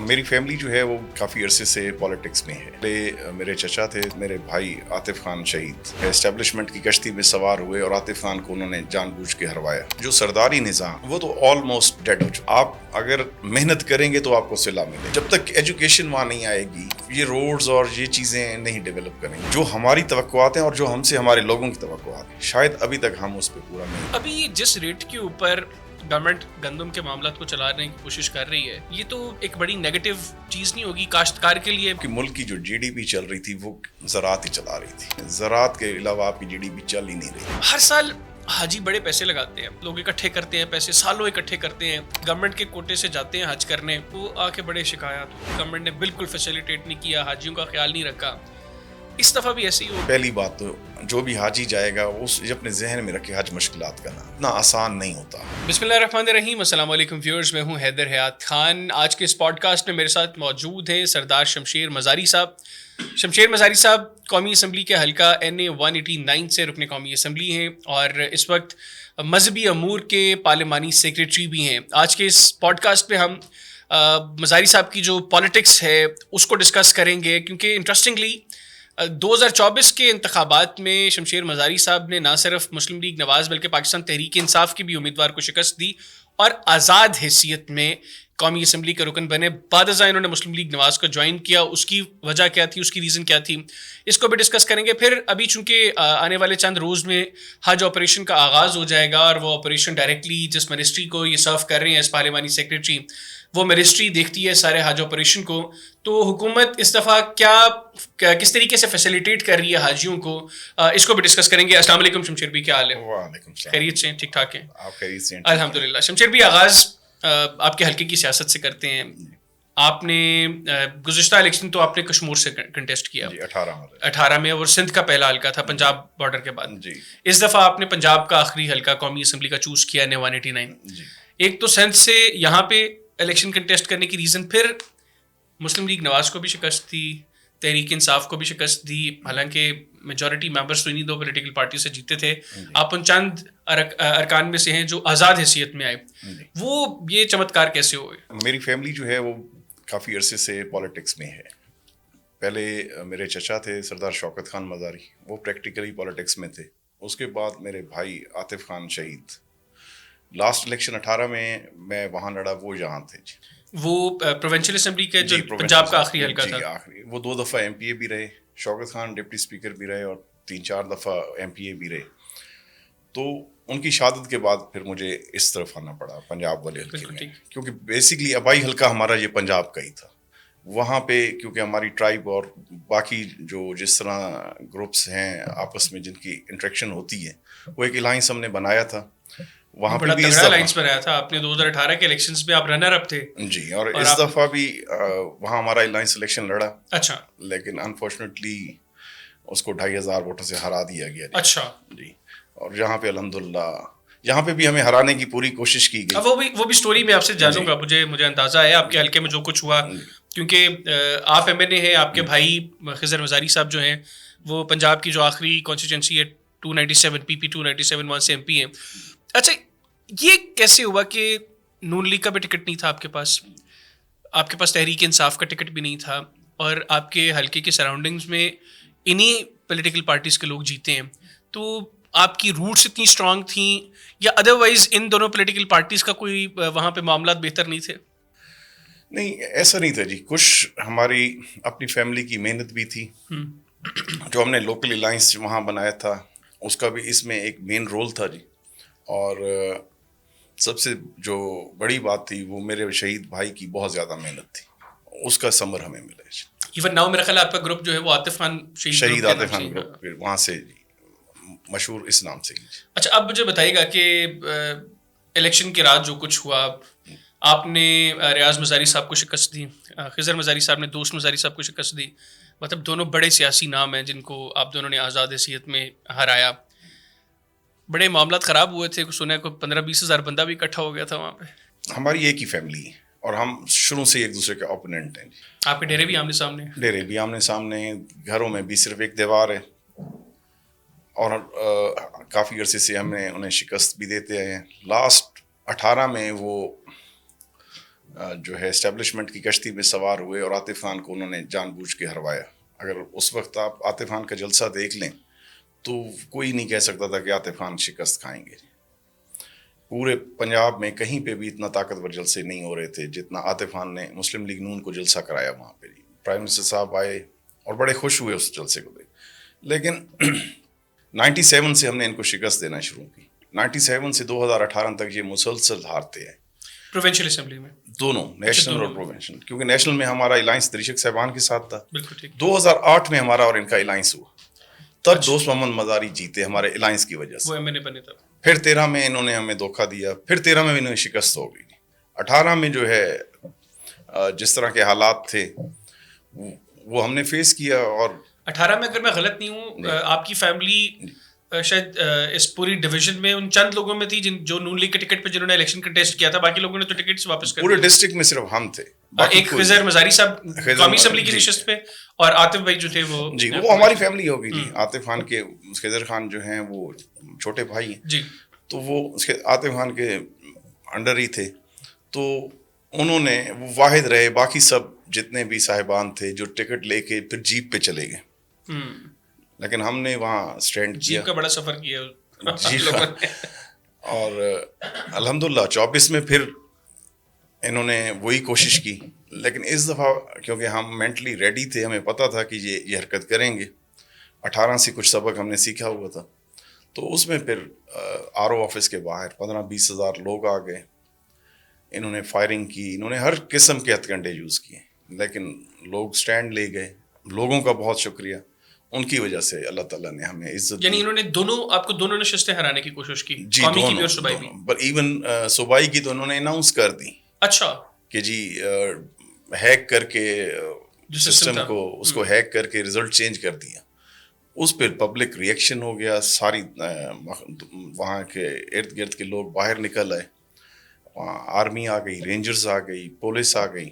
میری فیملی جو ہے وہ کافی عرصے سے پالیٹکس میں ہے. میرے چچا تھے, میرے بھائی عاطف خان شہید اسٹیبلشمنٹ کی کشتی میں سوار ہوئے اور عاطف خان کو انہوں نے جان بوجھ کے ہروایا. جو سرداری نظام وہ تو آلموسٹ ڈیڈ ہو چکا. آپ اگر محنت کریں گے تو آپ کو صلہ ملے. جب تک ایجوکیشن وہاں نہیں آئے گی, یہ روڈز اور یہ چیزیں نہیں ڈیولپ کریں گے. جو ہماری توقعات ہیں اور جو ہم سے ہمارے لوگوں کی توقعات ہیں, شاید ابھی تک ہم اس پہ پورا نہیں. ابھی جس ریٹ کے اوپر گورنمنٹ گندم کے معاملات کو چلانے کی کوشش کر رہی ہے, یہ تو ایک بڑی نیگیٹو چیز نہیں ہوگی کاشتکار کے لیے؟ کہ ملک کی جو جی ڈی پی چل رہی تھی وہ زراعت ہی چلا رہی تھی. زراعت کے علاوہ آپ کی جی ڈی پی چل ہی نہیں رہی. ہر سال حاجی بڑے پیسے لگاتے ہیں, لوگ اکٹھے کرتے ہیں پیسے, سالوں اکٹھے کرتے ہیں, گورنمنٹ کے کوٹے سے جاتے ہیں حج کرنے, وہ آ کے بڑے شکایات. گورنمنٹ نے بالکل فیسیلیٹیٹ نہیں کیا, حاجیوں کا خیال نہیں رکھا. اس دفعہ بھی ایسی ہی ہو. پہلی بات تو جو بھی حاجی جائے گا اس اپنے ذہن میں رکھے حج مشکلات کرنا اتنا آسان نہیں ہوتا. بسم اللہ الرحمن الرحیم. السلام علیکم ویورز, میں ہوں حیدر حیات خان. آج کے اس پوڈ کاسٹ میں میرے ساتھ موجود ہیں سردار شمشیر مزاری صاحب. شمشیر مزاری صاحب قومی اسمبلی کے حلقہ NA 189 سے رکن قومی اسمبلی ہیں اور اس وقت مذہبی امور کے پارلیمانی سیکریٹری بھی ہیں. آج کے اس پوڈ کاسٹ پہ ہم مزاری صاحب کی جو پالیٹکس ہے اس کو ڈسکس کریں گے, کیونکہ انٹرسٹنگلی 2024 کے انتخابات میں شمشیر مزاری صاحب نے نہ صرف مسلم لیگ نواز بلکہ پاکستان تحریک انصاف کے بھی امیدوار کو شکست دی اور آزاد حیثیت میں قومی اسمبلی کے رکن بنے. بعد ازاں انہوں نے مسلم لیگ نواز کو جوائن کیا. اس کی وجہ کیا تھی, اس کی ریزن کیا تھی, اس کو بھی ڈسکس کریں گے. پھر ابھی چونکہ آنے والے چند روز میں حج آپریشن کا آغاز ہو جائے گا اور وہ آپریشن ڈائریکٹلی جس منسٹری کو یہ سرو کر رہے ہیں اس پارلیمانی سیکریٹری, وہ منسٹری دیکھتی ہے سارے حج آپریشن کو. تو حکومت اس دفعہ کس طریقے سے فیسیلیٹیٹ کر رہی ہے حاجیوں کو, اس کو بھی ڈسکس کریں گے. السلام علیکم شمشیر بھائی, کیا حال ہے؟ وعلیکم السلام. خیریت سے, ٹھیک ٹھاک ہیں؟ آپ خیریت سے؟ الحمدللہ. شمشیر بھائی, آغاز آپ کے حلقے کی سیاست سے کرتے ہیں. آپ نے گزشتہ الیکشن تو آپ نے کشمور سے کنٹیسٹ کیا, 18 میں, اور سندھ کا پہلا حلقہ تھا پنجاب بارڈر کے بعد. جی. اس دفعہ آپ نے پنجاب کا آخری حلقہ قومی اسمبلی کا چوز کیا NA 189. جی. ایک تو سندھ سے یہاں پہ الیکشن کنٹیسٹ کرنے کی ریزن, پھر مسلم لیگ نواز کو بھی شکست دی, تحریک انصاف کو بھی شکست دی, حالانکہ میجورٹی ممبرس تو انہیں دو پولیٹیکل پارٹی سے جیتے تھے. آپ ان چند ارکان میں سے ہیں جو آزاد حیثیت میں آئے. وہ یہ چمتکار کیسے ہوئے؟ میری فیملی جو ہے وہ کافی عرصے سے پالیٹکس میں ہے. پہلے میرے چچا تھے سردار شوکت خان مزاری, وہ پریکٹیکلی پالیٹکس میں تھے. اس کے بعد میرے بھائی عاطف خان شہید. لاسٹ الیکشن 18 میں وہاں لڑا, وہ یہاں تھے. وہ پروونشل اسمبلی کے جو پنجاب کا آخری حلقہ تھا. آخری, وہ 2 دفعہ MPA بھی رہے. شوکت خان ڈپٹی اسپیکر بھی رہے اور 3-4 دفعہ MPA بھی رہے. تو ان کی شہادت کے بعد پھر مجھے اس طرف آنا پڑا پنجاب والے حلقے میں, کیونکہ بیسکلی آبائی حلقہ ہمارا یہ پنجاب کا ہی تھا. وہاں پہ کیونکہ ہماری ٹرائب اور باقی جو جس طرح گروپس ہیں آپس میں جن کی انٹریکشن ہوتی ہے, وہ ایک الائنس ہم نے بنایا تھا. وہاں پہ بھی الائنس بنایا تھا آپ نے 2018 کے الیکشنز میں, آپ رنر اپ تھے. جی, اور اس دفعہ بھی وہاں ہمارا الائنس الیکشن لڑا. اچھا. لیکن انفارچونیٹلی اس کو 2500 ووٹوں سے ہرا دیا گیا. اچھا جی. اور یہاں پہ الحمدللہ یہاں پہ بھی ہمیں ہرانے کی پوری کوشش کی گئی. وہ بھی سٹوری میں آپ سے جانوں گا. مجھے اندازہ ہے آپ کے حلقے میں جو کچھ ہوا, کیونکہ آپ MNA ہیں, آپ کے بھائی خضر مزاری صاحب جو ہیں وہ پنجاب کی جو آخری کانسٹیچوئنسی ہے 297 PP 297 وہاں سے MP ہیں. اچھا, یہ کیسے ہوا کہ نون لیگ کا بھی ٹکٹ نہیں تھا آپ کے پاس تحریک انصاف کا ٹکٹ بھی نہیں تھا, اور آپ کے حلقے کے سراؤنڈنگز میں انہی پولیٹیکل پارٹیز کے لوگ جیتے ہیں؟ تو آپ کی روٹس اتنی اسٹرانگ تھیں یا ادروائز ان دونوں پولیٹیکل پارٹیز کا کوئی وہاں پہ معاملات بہتر نہیں تھے؟ نہیں, ایسا نہیں تھا جی. کچھ ہماری اپنی فیملی کی محنت بھی تھی. جو ہم نے لوکل الائنس وہاں بنایا تھا اس کا بھی اس میں ایک مین رول تھا جی. اور سب سے جو بڑی بات تھی وہ میرے شہید بھائی کی بہت زیادہ محنت تھی, اس کا ثمر ہمیں ملا. ایون ناؤ میرا خیال آپ کا گروپ جو ہے وہ عاطف خان شہید عاطف خان گروپ, وہاں سے مشہور اس نام سے. اچھا, اب مجھے بتائیے گا کہ الیکشن کے رات جو کچھ ہوا, آپ نے ریاض مزاری صاحب کو شکست دی, خضر مزاری صاحب نے دوست مزاری صاحب کو شکست دی. مطلب دونوں بڑے سیاسی نام ہیں جن کو آپ دونوں نے آزاد حیثیت میں ہرایا. بڑے معاملات خراب ہوئے تھے, سنا ہے کوئی 15-20 ہزار بندہ بھی اکٹھا ہو گیا تھا وہاں پہ. ہماری ایک ہی فیملی ہے اور ہم شروع سے ایک دوسرے کے اوپوننٹ ہیں. آپ کے ڈیرے بھی آمنے سامنے؟ ڈیرے بھی آمنے سامنے ہیں, گھروں میں بھی صرف ایک دیوار ہے, اور کافی عرصے سے ہم نے انہیں شکست بھی دیتے ہیں. لاسٹ 18 میں وہ جو ہے اسٹیبلشمنٹ کی کشتی میں سوار ہوئے اور عاطف خان کو انہوں نے جان بوجھ کے ہروایا. اگر اس وقت آپ عاطف خان کا جلسہ دیکھ لیں تو کوئی نہیں کہہ سکتا تھا کہ عاطف خان شکست کھائیں گے. پورے پنجاب میں کہیں پہ بھی اتنا طاقتور جلسے نہیں ہو رہے تھے جتنا عاطف خان نے مسلم لیگ نون کو جلسہ کرایا وہاں پہ. پرائم منسٹر صاحب آئے اور بڑے خوش ہوئے اس جلسے کو دیکھ. لیکن 97 سے ہم نے ان کو شکست دینا شروع کی. 97 سے 2018 تک یہ مسلسل ہارتے ہیں پروونشل اسمبلی میں دونوں, نیشنل اور پروونشل, کیونکہ نیشنل میں ہمارا الائنس تریشک صاحبان کے ساتھ تھا. بالکل ٹھیک. 2008 میں ہمارا اور ان کا الائنس ہوا, تب دوست محمد مزاری جیتے ہمارے الائنس کی وجہ سے. وہ MNA بنے تب. پھر 13 میں انہوں نے ہمیں دھوکہ دیا, پھر 13 میں انہیں شکست ہو گئی. 18 میں جو ہے جس طرح کے حالات تھے وہ ہم نے فیس کیا. اور 18 میں اگر میں غلط نہیں ہوں آپ کی فیملی شاید اس پوری ڈویژن میں ان چند لوگوں میں تھی جو نون لیگ کے ٹکٹ پہ جنہوں نے الیکشن کنٹیسٹ کیا تھا, باقی لوگوں نے تو ٹکٹ سے واپس کر پورے ڈسٹرکٹ میں صرف ہم تھے. ایک خضر مزاری صاحب قومی اسمبلی کی نشست پہ, اور عاطف بھائی جو تھے وہ جی وہ ہماری فیملی ہو گئی تھی. عاطف خان کے خضر خان جو ہیں وہ چھوٹے بھائی ہیں جی, تو وہ عاطف خان کے انڈر ہی تھے. تو انہوں نے وہ واحد رہے, باقی سب جتنے بھی صاحبان تھے جو ٹکٹ لے کے پھر جیپ پہ چلے گئے. لیکن ہم نے وہاں اسٹینڈ کیا, جیپ کا بڑا سفر کیا جی. اور الحمدللہ 24 میں پھر انہوں نے وہی کوشش کی, لیکن اس دفعہ کیونکہ ہم مینٹلی ریڈی تھے, ہمیں پتہ تھا کہ یہ حرکت کریں گے. 18 سے کچھ سبق ہم نے سیکھا ہوا تھا. تو اس میں پھر RO آفس کے باہر 15-20 ہزار لوگ آ گئے. انہوں نے فائرنگ کی, انہوں نے ہر قسم کے ہتھ کنڈے یوز کیے, لیکن لوگ سٹینڈ لے گئے. لوگوں کا بہت شکریہ, ان کی وجہ سے اللہ تعالیٰ نے ہمیں عزت. یعنی انہوں نے آپ کو دونوں نشستیں ہرانے کی کوشش کی, جی قومی کی بھی اور صوبائی بھی. پر ایون صوبائی کی تو انہوں نے اناؤنس کر دی. اچھا, کہ جی ہیک کر کے سسٹم کو اس کو ہیک کر کے رزلٹ چینج کر دیا. اس پہ پبلک ریئیکشن ہو گیا, ساری وہاں کے ارد گرد کے لوگ باہر نکل آئے. وہاں آرمی آ گئی, رینجرز آ گئی, پولیس آ گئی.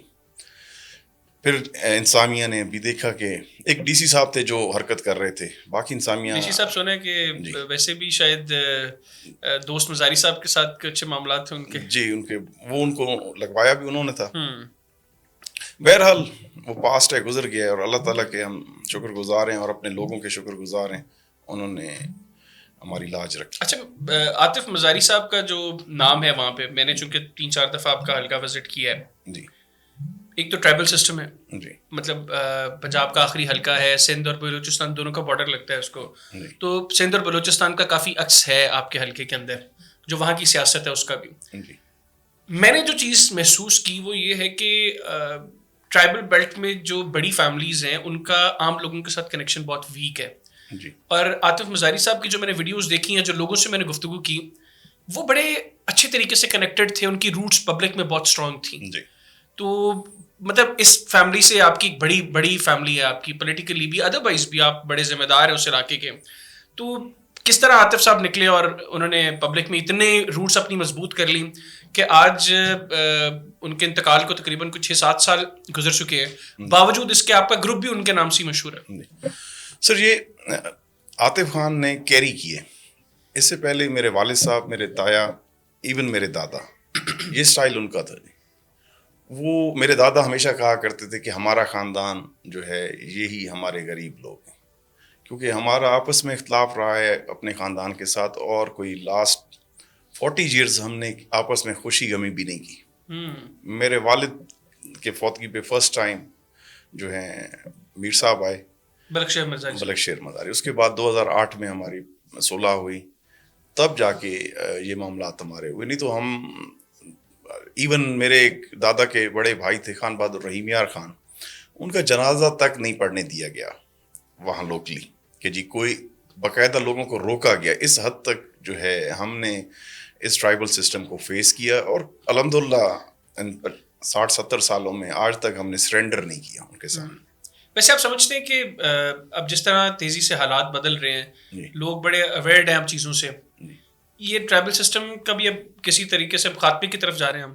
پھر انتظامیہ نے بھی دیکھا کہ ایک DC صاحب تھے جو حرکت کر رہے تھے, باقی انتظامیہ DC صاحب سنا ہے کہ ویسے بھی شاید دوست مزاری صاحب کے ساتھ اچھے معاملات تھے ان کے. جی ان کو لگوایا بھی انہوں نے تھا. بہرحال وہ پاسٹ ہے, گزر گیا, اور اللہ تعالیٰ کے ہم شکر گزار ہیں اور اپنے لوگوں کے شکر گزار ہیں, انہوں نے ہماری لاج رکھی. اچھا, عاطف مزاری صاحب کا جو نام ہے وہاں پہ, میں نے چونکہ 3-4 دفعہ آپ کا حلقہ وزٹ کیا ہے. جی, ایک تو ٹرائبل سسٹم ہے, جی, مطلب پنجاب کا آخری حلقہ ہے, سندھ اور بلوچستان دونوں کا بارڈر لگتا ہے اس کو, تو سندھ اور بلوچستان کا کافی عکس ہے آپ کے حلقے کے اندر, جو وہاں کی سیاست ہے اس کا بھی. جی. میں نے جو چیز محسوس کی وہ یہ ہے کہ ٹرائبل بیلٹ میں جو بڑی فیملیز ہیں ان کا عام لوگوں کے ساتھ کنیکشن بہت ویک ہے. جی. اور عاطف مزاری صاحب کی جو میں نے ویڈیوز دیکھی ہیں, جو لوگوں سے میں نے گفتگو کی, وہ بڑے اچھے طریقے سے کنیکٹڈ تھے, ان کی روٹس پبلک میں بہت اسٹرانگ تھیں. جی. تو مطلب اس فیملی سے, آپ کی بڑی فیملی ہے آپ کی, پولیٹیکلی بھی, ادروائز بھی آپ بڑے ذمہ دار ہیں اس علاقے کے. تو کس طرح عاطف صاحب نکلے اور انہوں نے پبلک میں اتنے روٹس اپنی مضبوط کر لی کہ آج ان کے انتقال کو تقریباً کچھ 6-7 سال گزر چکے ہیں, باوجود اس کے آپ کا گروپ بھی ان کے نام سے مشہور ہے. سر, یہ عاطف خان نے کیری کیے. اس سے پہلے میرے والد صاحب, میرے تایا, ایون میرے دادا, یہ سٹائل ان کا تھا. وہ میرے دادا ہمیشہ کہا کرتے تھے کہ ہمارا خاندان جو ہے یہی ہمارے غریب لوگ ہیں, کیونکہ ہمارا آپس میں اختلاف رہا ہے اپنے خاندان کے ساتھ, اور کوئی لاسٹ 40 ایئرز ہم نے آپس میں خوشی غمی بھی نہیں کی. میرے والد کے فوتگی پہ فرسٹ ٹائم جو ہیں میر صاحب آئے, بلک شیر مزاری. اس کے بعد 2008 میں ہماری صلح ہوئی, تب جا کے یہ معاملات ہمارے ہوئے. نہیں تو ہم ایون میرے ایک دادا کے بڑے بھائی تھے خان بہادر رحیم یار خان, ان کا جنازہ تک نہیں پڑھنے دیا گیا وہاں لوکلی, کہ جی کوئی باقاعدہ لوگوں کو روکا گیا. اس حد تک جو ہے ہم نے اس ٹرائبل سسٹم کو فیس کیا, اور الحمدللہ 60-70 سالوں میں آج تک ہم نے سرنڈر نہیں کیا ان کے سامنے. ویسے آپ سمجھتے ہیں کہ اب جس طرح تیزی سے حالات بدل رہے ہیں, لوگ بڑے اویئرڈ ہیں اب چیزوں سے, یہ ٹرائبل سسٹم کا بھی اب کسی طریقے سے خاتمے کی طرف جا رہے ہیں ہم؟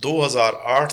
2008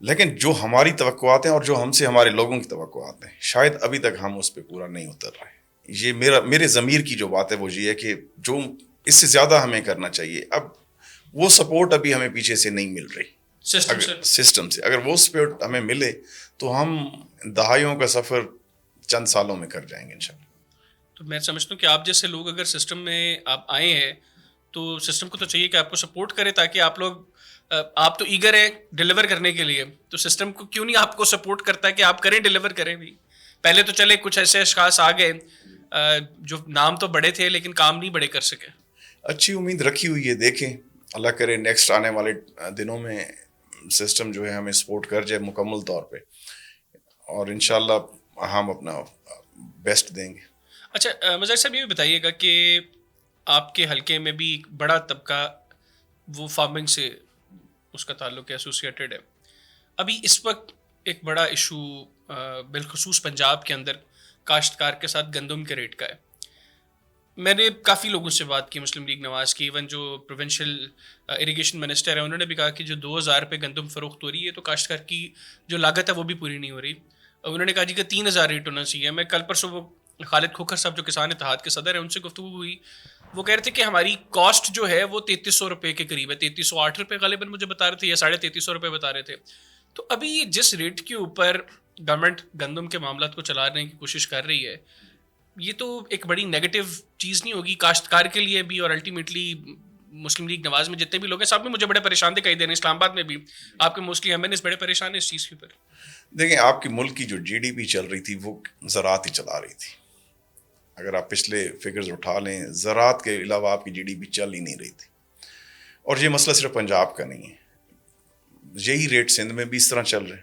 لیکن جو ہماری توقعات ہیں اور جو ہم سے ہمارے لوگوں کی توقعات ہیں شاید ابھی تک ہم اس پہ پورا نہیں اتر رہے. یہ میرے ضمیر کی جو بات ہے وہ یہ ہے کہ جو اس سے زیادہ ہمیں کرنا چاہیے. اب وہ سپورٹ ابھی ہمیں پیچھے سے نہیں مل رہی سسٹم سے. اگر وہ سپورٹ ہمیں ملے تو ہم دہائیوں کا سفر چند سالوں میں کر جائیں گے انشاءاللہ. تو میں سمجھتا ہوں کہ آپ جیسے لوگ اگر سسٹم میں آپ آئے ہیں تو سسٹم کو تو چاہیے کہ آپ کو سپورٹ کرے تاکہ آپ تو ایگر ہیں ڈیلیور کرنے کے لیے, تو سسٹم کو کیوں نہیں آپ کو سپورٹ کرتا ہے کہ آپ کریں, ڈیلیور کریں بھی. پہلے تو چلے کچھ ایسے اشخاص آ گئے جو نام تو بڑے تھے لیکن کام نہیں بڑے کر سکے. اچھی امید رکھی ہوئی ہے, دیکھیں اللہ کرے نیکسٹ آنے والے دنوں میں سسٹم جو ہے ہمیں سپورٹ کر جائے مکمل طور پہ, اور انشاءاللہ ہم اپنا بیسٹ دیں گے. اچھا مظاہر صاحب یہ بھی بتائیے گا کہ آپ کے حلقے میں بھی ایک بڑا طبقہ وہ فارمنگ سے اس کا تعلق ایسوسیٹیڈ ہے. ابھی اس وقت ایک بڑا ایشو بالخصوص پنجاب کے اندر کاشتکار کے ساتھ گندم کے ریٹ کا ہے. میں نے کافی لوگوں سے بات کی, مسلم لیگ نواز کی, ایون جو پروونشل اریگیشن منسٹر ہے انہوں نے بھی کہا کہ جو 2000 روپے گندم فروخت ہو رہی ہے تو کاشتکار کی جو لاگت ہے وہ بھی پوری نہیں ہو رہی. انہوں نے کہا جی کہ 3000 ریٹ ہونا چاہیے. میں کل پرسوں وہ خالد کھوکھر صاحب جو کسان اتحاد کے صدر ہیں ان سے گفتگو ہوئی, وہ کہہ رہے تھے کہ ہماری کاسٹ جو ہے وہ 3300 روپے کے قریب ہے, 3308 روپے غالباً مجھے بتا رہے تھے یا 3350 روپے بتا رہے تھے. تو ابھی جس ریٹ کے اوپر گورنمنٹ گندم کے معاملات کو چلانے کی کوشش کر رہی ہے, یہ تو ایک بڑی نیگیٹو چیز نہیں ہوگی کاشتکار کے لیے بھی, اور الٹیمیٹلی مسلم لیگ نواز میں جتنے بھی لوگ ہیں سب میں مجھے بڑے پریشان دکھائی دے رہے ہیں, اسلام آباد میں بھی آپ کے موسٹلی ایم این ایس بڑے پریشان ہیں اس چیز کے اوپر. دیکھیں آپ کے ملک کی جو جی ڈی پی چل رہی تھی وہ زراعت ہی چلا رہی تھی. اگر آپ پچھلے فگرز اٹھا لیں زراعت کے علاوہ آپ کی جی ڈی پی چل ہی نہیں رہی تھی. اور یہ مسئلہ صرف پنجاب کا نہیں ہے, یہی ریٹ سندھ میں بھی اس طرح چل رہے,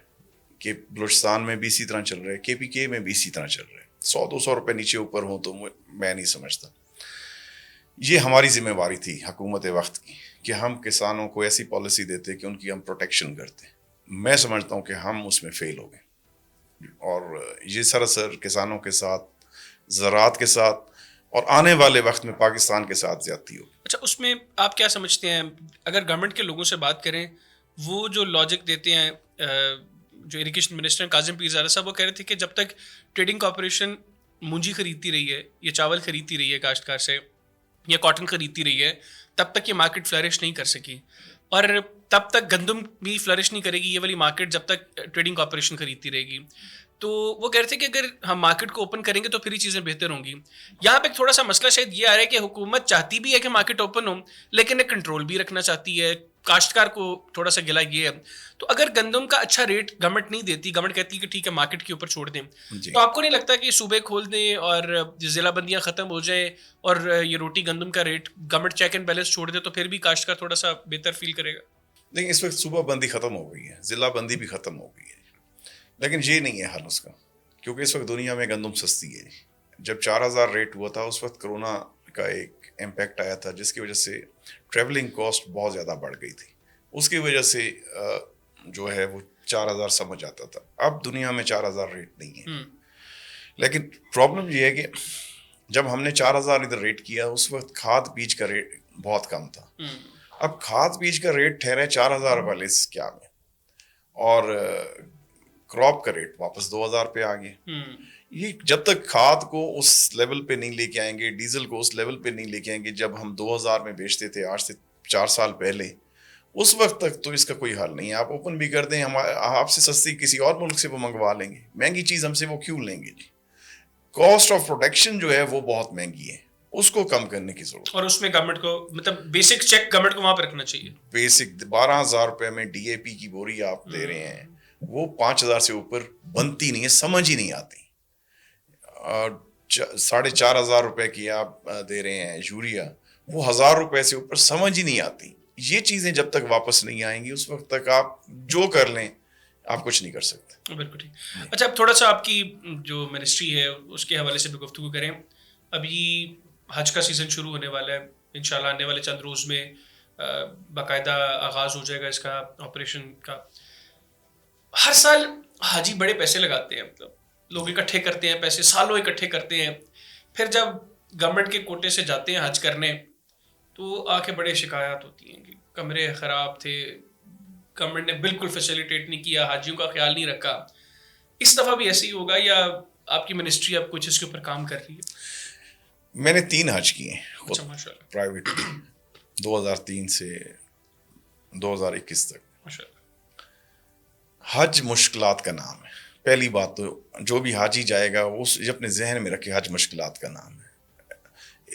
کہ بلوچستان میں بھی اسی طرح چل رہے, کے پی کے میں بھی اسی طرح چل رہے. 100-200 روپے نیچے اوپر ہوں تو میں نہیں سمجھتا. یہ ہماری ذمہ داری تھی حکومت وقت کی کہ ہم کسانوں کو ایسی پالیسی دیتے کہ ان کی ہم پروٹیکشن کرتے. میں سمجھتا ہوں کہ ہم اس میں فیل ہو گئے, اور یہ سراسر کسانوں کے ساتھ, زراعت کے ساتھ اور آنے والے وقت میں پاکستان کے ساتھ زیادتی ہوگی. اچھا اس میں آپ کیا سمجھتے ہیں, اگر گورنمنٹ کے لوگوں سے بات کریں وہ جو لاجک دیتے ہیں, جو اریگیشن منسٹر کاظم پیرزادہ صاحب وہ کہہ رہے تھے کہ جب تک ٹریڈنگ کارپوریشن مونجی خریدتی رہی ہے یا چاول خریدتی رہی ہے کاشتکار سے یا کاٹن خریدتی رہی ہے تب تک یہ مارکیٹ فلرش نہیں کر سکی, اور تب تک گندم بھی فلرش نہیں کرے گی یہ والی مارکیٹ جب تک ٹریڈنگ کارپوریشن خریدتی رہے گی. تو وہ کہہ رہے تھے کہ اگر ہم مارکیٹ کو اوپن کریں گے تو پھر ہی چیزیں بہتر ہوں گی. یہاں پہ ایک تھوڑا سا مسئلہ شاید یہ آ رہا ہے کہ حکومت چاہتی بھی ہے کہ مارکیٹ اوپن ہو لیکن ایک کنٹرول بھی رکھنا چاہتی ہے. کاشتکار کو تھوڑا سا گلا یہ ہے, تو اگر گندم کا اچھا ریٹ گورنمنٹ نہیں دیتی, گورنمنٹ کہتی ہے کہ ٹھیک ہے مارکیٹ کے اوپر چھوڑ دیں, تو آپ کو نہیں لگتا کہ صوبے کھول دیں اور ضلع بندیاں ختم ہو جائیں اور یہ روٹی گندم کا rate government check and balance چھوڑ دے تو پھر بھی کاشتکار تھوڑا سا بہتر فیل کرے گا؟ لیکن اس وقت صوبہ بندی ختم ہو گئی ہے, ضلع بندی بھی ختم ہو گئی ہے, لیکن یہ نہیں ہے حل اس کا, کیونکہ اس وقت دنیا میں گندم سستی ہے. جب 4000 ریٹ ہوا تھا اس وقت کرونا کا ایک امپیکٹ آیا تھا جس کی وجہ سے ٹریولنگ کاسٹ بہت زیادہ بڑھ گئی تھی, اس کی وجہ سے جو ہے وہ 4000 سمجھ آتا تھا. اب دنیا میں 4000 ریٹ نہیں ہے, لیکن پرابلم یہ ہے کہ جب ہم نے 4000 ادھر ریٹ کیا اس وقت کھاد بیج کا ریٹ بہت کم تھا. اب کھاد بیج کا ریٹ ٹھہرا 4000 والے کیا میں, اور کراپ کا ریٹ واپس 2000 پہ آ گیا. یہ جب تک کھاد کو اس لیول پہ نہیں لے کے آئیں گے, ڈیزل کو اس لیول پہ نہیں لے کے آئیں گے جب ہم 2000 میں بیچتے تھے آج سے 4 سال پہلے, اس وقت تک تو اس کا کوئی حل نہیں ہے. آپ اوپن بھی کر دیں, ہم آپ سے سستی کسی اور ملک سے وہ منگوا لیں گے, مہنگی چیز ہم سے وہ کیوں لیں گے جی. کاسٹ آف پروڈکشن جو ہے وہ بہت مہنگی ہے, اس کو کم کرنے کی ضرورت. اور اس میں گورنمنٹ کو مطلب بیسک چیک گورنمنٹ کو وہاں پہ رکھنا چاہیے. بیسک 12000 روپے میں ڈی اے پی کی بوری آپ دے رہے ہیں, وہ 5000 سے اوپر بنتی نہیں ہے, سمجھ ہی نہیں آتی. 4500 روپے کی آپ دے رہے ہیں یوریا, وہ 1000 روپے سے اوپر سمجھ ہی نہیں آتی. یہ چیزیں جب تک واپس نہیں آئیں گی اس وقت تک آپ جو کر لیں آپ کچھ نہیں کر سکتے. بالکل ٹھیک. اچھا اب تھوڑا سا آپ کی جو منسٹری ہے اس کے حوالے سے بھی گفتگو کریں. ابھی حج کا سیزن شروع ہونے والا ہے, انشاءاللہ آنے والے چند روز میں باقاعدہ آغاز ہو جائے گا اس کا آپریشن کا. ہر سال حاجی بڑے پیسے لگاتے ہیں, مطلب لوگ اکٹھے کرتے ہیں پیسے, سالوں اکٹھے کرتے ہیں, پھر جب گورنمنٹ کے کوٹے سے جاتے ہیں حج کرنے تو آ کے بڑے شکایات ہوتی ہیں کہ کمرے خراب تھے, گورنمنٹ نے بالکل فیسیلیٹیٹ نہیں کیا, حاجیوں کا خیال نہیں رکھا. اس دفعہ بھی ایسے ہی ہوگا یا آپ کی منسٹری اب کچھ اس کے اوپر کام کر رہی ہے؟ میں نے 3 حج کیے ہیں خود اچھا ماشاء اللہ, پرائیویٹ 2003 سے 2021 تک. ماشاء اللہ. حج مشکلات کا نام ہے. پہلی بات تو جو بھی حاجی جائے گا وہ اپنے ذہن میں رکھے حج مشکلات کا نام ہے.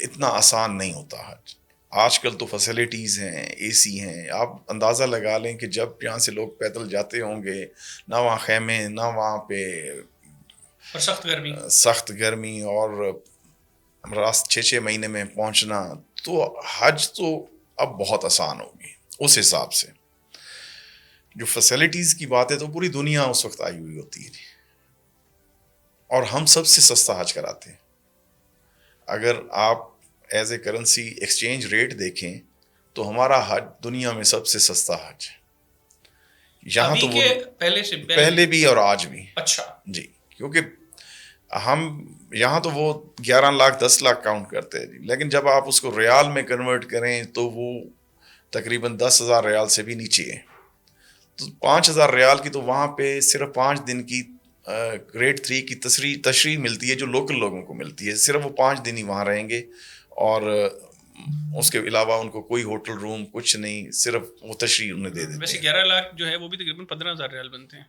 اتنا آسان نہیں ہوتا حج. آج کل تو فیسلٹیز ہیں, اے سی ہیں, آپ اندازہ لگا لیں کہ جب یہاں سے لوگ پیدل جاتے ہوں گے, نہ وہاں خیمے, نہ وہاں پہ اور سخت گرمی اور راست 6 مہینے میں پہنچنا, تو حج تو اب بہت آسان ہوگی اس حساب سے. جو فیسلٹیز کی بات ہے تو پوری دنیا اس وقت آئی ہوئی ہوتی ہے, اور ہم سب سے سستا حج کراتے ہیں. اگر آپ as a currency exchange rate دیکھیں تو ہمارا حج دنیا میں سب سے سستا حج ہے. یہاں تو وہ پہلے بھی اور آج بھی. اچھا جی, کیونکہ ہم یہاں تو وہ 11 لاکھ 10 لاکھ کاؤنٹ کرتے ہیں, لیکن جب آپ اس کو ریال میں کنورٹ کریں تو وہ تقریباً 10,000 ریال سے بھی نیچے ہے. تو 5,000 ریال کی تو وہاں پہ صرف 5 دن کی گریڈ 3 کی تشریح ملتی ہے جو لوکل لوگوں کو ملتی ہے. صرف وہ 5 دن ہی وہاں رہیں گے, اور اس کے علاوہ ان کو کوئی ہوٹل روم کچھ نہیں, صرف وہ تشریح انہیں دے دیتے ہیں. ویسے 11 لاکھ جو ہے وہ بھی تقریباً 15,000 ریال بنتے ہیں.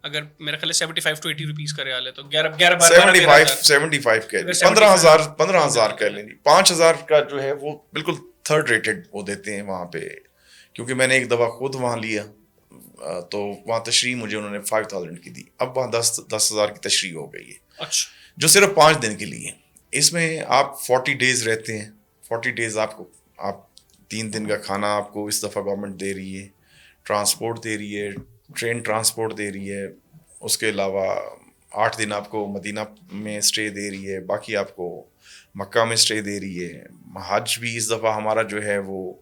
اگر میرا خیال ہے 75 to 80 روپیز کا ریال ہے تو 75 کہہ لیں, 15,000 کہہ لیں. 5,000 کا جو ہے وہ بالکل تھرڈ ریٹڈ وہ دیتے ہیں وہاں پہ, کیونکہ میں نے ایک دفعہ خود وہاں لیا تو وہاں تشریح مجھے انہوں نے 5,000 کی دی. اب وہاں 10,000 کی تشریح ہو گئی ہے, جو صرف 5 دن کے لیے. اس میں آپ 40 ڈیز رہتے ہیں. 40 ڈیز آپ 3 دن کا کھانا آپ کو اس دفعہ گورنمنٹ دے رہی ہے, ٹرانسپورٹ دے رہی ہے, ٹرین ٹرانسپورٹ دے رہی ہے. اس کے علاوہ 8 دن آپ کو مدینہ میں اسٹے دے رہی ہے, باقی آپ کو مکہ میں اسٹے دے رہی ہے. حج بھی اس دفعہ ہمارا جو ہے وہ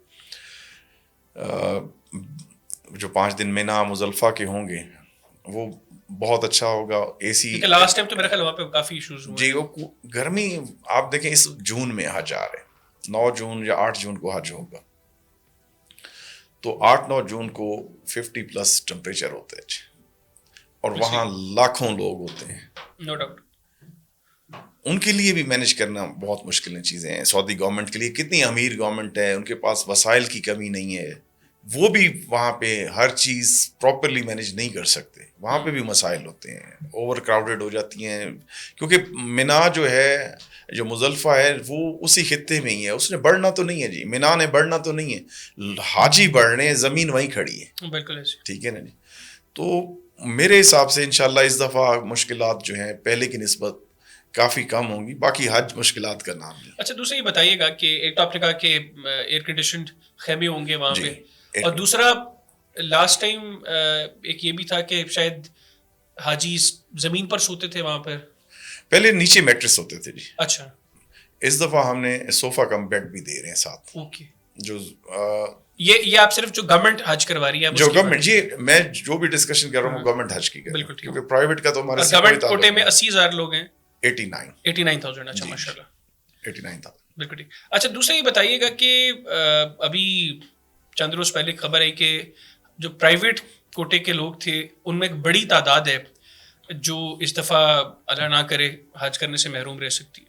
جو 5 دن مینا مزدلفہ کے ہوں گے وہ بہت اچھا ہوگا. اے سی لاسٹ ٹائم تو میرا خیال وہاں پہ کافی ایشوز ہوئے. جی, وہ گرمی آپ دیکھیں اس جون میں حج آ رہے ہیں, 9 جون یا 8 جون کو حج ہوگا, تو 8-9 جون کو 50+ ٹمپریچر ہوتا ہے, اور وہاں لاکھوں لوگ ہوتے ہیں. نو ڈاؤٹ ان کے لیے بھی مینیج کرنا بہت مشکل چیزیں ہیں. سعودی گورنمنٹ کے لیے کتنی امیر گورنمنٹ ہے, ان کے پاس وسائل کی کمی نہیں ہے, وہ بھی وہاں پہ ہر چیز پراپرلی مینیج نہیں کر سکتے. وہاں پہ بھی مسائل ہوتے ہیں, اوور کراؤڈیڈ ہو جاتی ہیں, کیونکہ مینا جو ہے, جو مزدلفہ ہے, وہ اسی خطے میں ہی ہے. اس نے بڑھنا تو نہیں ہے جی, مینا نے بڑھنا تو نہیں ہے, حاجی بڑھ رہے ہیں, زمین وہیں کھڑی ہے. بالکل ایسے, ٹھیک ہے نا جی. تو میرے حساب سے انشاءاللہ اس دفعہ مشکلات جو ہیں پہلے کی نسبت کافی کم ہوں گی. باقی حج مشکلات کا نام ہے. اچھا, دوسرا یہ بتائیے گا کہ ایک تو آپ نے کہا کہ ایئر کنڈیشنڈ خیمے ہوں گے وہاں پہ, اور دوسرا لاسٹ ٹائم ایک یہ بھی تھا کہ شاید حاجی زمین پر سوتے تھے وہاں پر. پہلے نیچے میٹرس ہوتے تھے جی. اچھا, اس دفعہ ہم نے صوفہ کم بیڈ بھی دے رہے ہیں ساتھ. اوکے, جو یہ آپ صرف جو گورنمنٹ حج کروا رہی ہے, جو گورنمنٹ, جی میں جو بھی ڈسکشن کر رہا ہوں وہ گورنمنٹ حج کی کر رہا ہوں, کیونکہ پرائیویٹ کا تو ہمارے ساتھ گورنمنٹ کوٹے میں 80,000 لوگ ہیں. 89,000. اچھا ماشاء اللہ, 89,000. بالکل ٹھیک. اچھا, دوسرا یہ بتائیے گا کہ ابھی چند روز پہلے خبر ہے کہ جو پرائیویٹ کوٹے کے لوگ تھے ان میں ایک بڑی تعداد ہے جو اس دفعہ اللہ نہ کرے حج کرنے سے محروم رہ سکتی ہے.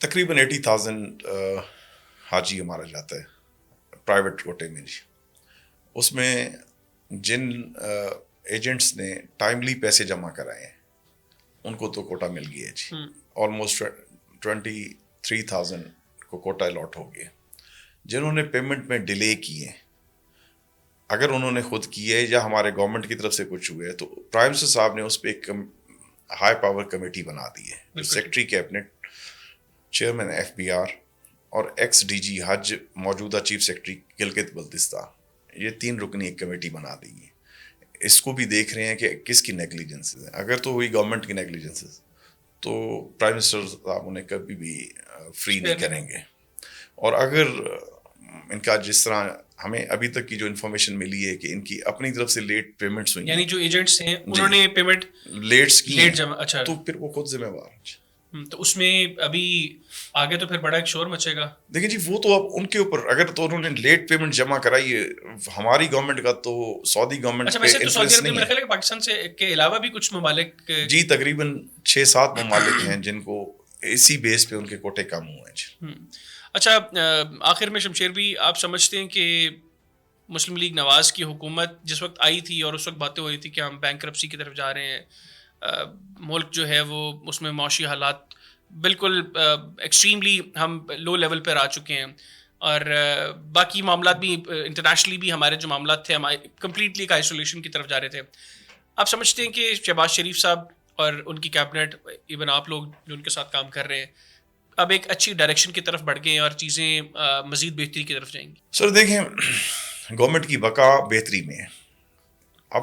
تقریباً 80,000 حاجی ہمارا جاتا ہے پرائیویٹ کوٹے میں جی. اس میں جن ایجنٹس نے ٹائملی پیسے جمع کرائے ہیں ان کو تو کوٹا مل گیا ہے جی. آلموسٹ 23,000 کو کوٹا الاٹ ہو گیا. جنہوں نے پیمنٹ میں ڈیلے کیے, اگر انہوں نے خود کیے یا ہمارے گورنمنٹ کی طرف سے کچھ ہوئے, تو پرائم منسٹر صاحب نے اس پہ ایک ہائی پاور کمیٹی بنا دی ہے. سیکرٹری کیبنٹ, چیئرمین FBR اور ایکس DG حج موجودہ چیف سیکرٹری گلگت بلتستان, یہ 3 رکنی ایک کمیٹی بنا دی ہے. اس کو بھی دیکھ رہے ہیں کہ کس کی نیگلیجنس ہے. اگر تو ہوئی گورنمنٹ کی نیگلیجنس تو پرائم منسٹر صاحب انہیں کبھی بھی فری نہیں کریں گے. اور اگر ان کا جس طرح ہمیں ابھی تک کی جو انفارمیشن ملی ہے کہ ان کی اپنی طرف سے لیٹ پیمنٹس ہوئی, یعنی جو ایجنٹس ہیں انہوں نے پیمنٹ لیٹس کی, اچھا, تو پھر وہ خود ذمہ وار ہیں. تو اس میں ابھی آگے تو پھر بڑا ایک شور مچے گا. دیکھیں جی وہ تو اب ان کے اوپر, اگر تو انہوں نے لیٹ پیمنٹ جمع کرائی ہے, ہماری گورنمنٹ کا تو سعودی گورنمنٹ اچھا پہ ویسے تو سعودی انفلوئنس عرب نہیں میرا خیال ہے. ہے کہ پاکستان سے کے علاوہ بھی کچھ ممالک جی تقریباً 6-7 ممالک ہیں جن کو اسی بیس پہ ان کے کوٹے کم ہوئے ہیں. اچھا آخر میں شمشیر بھی آپ سمجھتے ہیں کہ مسلم لیگ نواز کی حکومت جس وقت آئی تھی اور اس وقت باتیں ہو رہی تھی کہ ہم بینکرپسی کی طرف جا رہے ہیں, ملک جو ہے وہ اس میں معاشی حالات بالکل ایکسٹریملی ہم لو لیول پر آ چکے ہیں, اور باقی معاملات بھی انٹرنیشنلی بھی ہمارے جو معاملات تھے ہمارے کمپلیٹلی ایک آئسولیشن کی طرف جا رہے تھے, آپ سمجھتے ہیں کہ شہباز شریف صاحب اور ان کی کیبنٹ, ایون آپ لوگ جو ان کے ساتھ کام کر رہے ہیں, اب ایک اچھی ڈائریکشن کی طرف بڑھ گئے ہیں اور چیزیں مزید بہتری کی طرف جائیں گی؟ سر دیکھیں گورنمنٹ کی بقا بہتری میں ہے. اب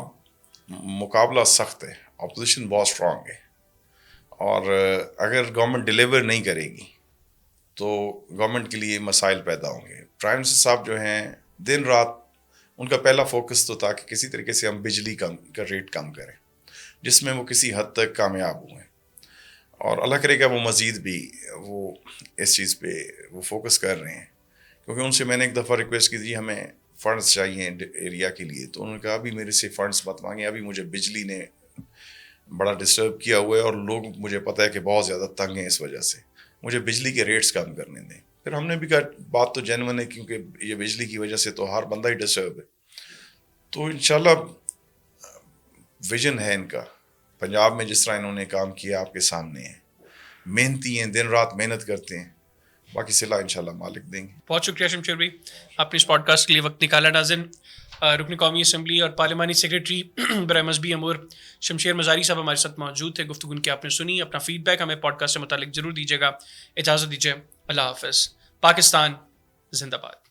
مقابلہ سخت ہے, اپوزیشن بہت اسٹرانگ ہے, اور اگر گورنمنٹ ڈیلیور نہیں کرے گی تو گورنمنٹ کے لیے مسائل پیدا ہوں گے. پرائم منسٹر صاحب جو ہیں دن رات ان کا پہلا فوکس تو تھا کہ کسی طریقے سے ہم بجلی کا ریٹ کم کریں, جس میں وہ کسی حد تک کامیاب ہوئے, اور اللہ کرے گا وہ مزید بھی وہ اس چیز پہ وہ فوکس کر رہے ہیں. کیونکہ ان سے میں نے ایک دفعہ ریکویسٹ کی تھی ہمیں فنڈس چاہیے ایریا کے لیے, تو انہوں نے کہا ابھی میرے سے فنڈس مت مانگیں, ابھی مجھے بجلی نے بڑا ڈسٹرب کیا ہوا ہے اور لوگ مجھے پتہ ہے کہ بہت زیادہ تنگ ہیں, اس وجہ سے مجھے بجلی کے ریٹس کم کرنے دیں. پھر ہم نے بھی کہا بات تو جینون ہے کیونکہ یہ بجلی کی وجہ سے تو ہر بندہ ہی ڈسٹرب ہے. تو انشاءاللہ ویژن ہے ان کا, پنجاب میں جس طرح انہوں نے کام کیا آپ کے سامنے ہے, محنتی ہیں, دن رات محنت کرتے ہیں, باقی صلاح انشاءاللہ مالک دیں گے. بہت شکریہ شمشیر بھائی, آپ نے اس پوڈ کاسٹ کے لیے وقت نکالا. ناظرین, رکن قومی اسمبلی اور پارلیمانی سیکریٹری برائے مذہبی امور شمشیر مزاری صاحب ہمارے ساتھ موجود تھے. گفتگو ان کی آپ نے سنی. اپنا فیڈ بیک ہمیں پوڈ کاسٹ سے متعلق ضرور دیجیے گا. اجازت دیجیے, اللہ حافظ. پاکستان زندہ باد.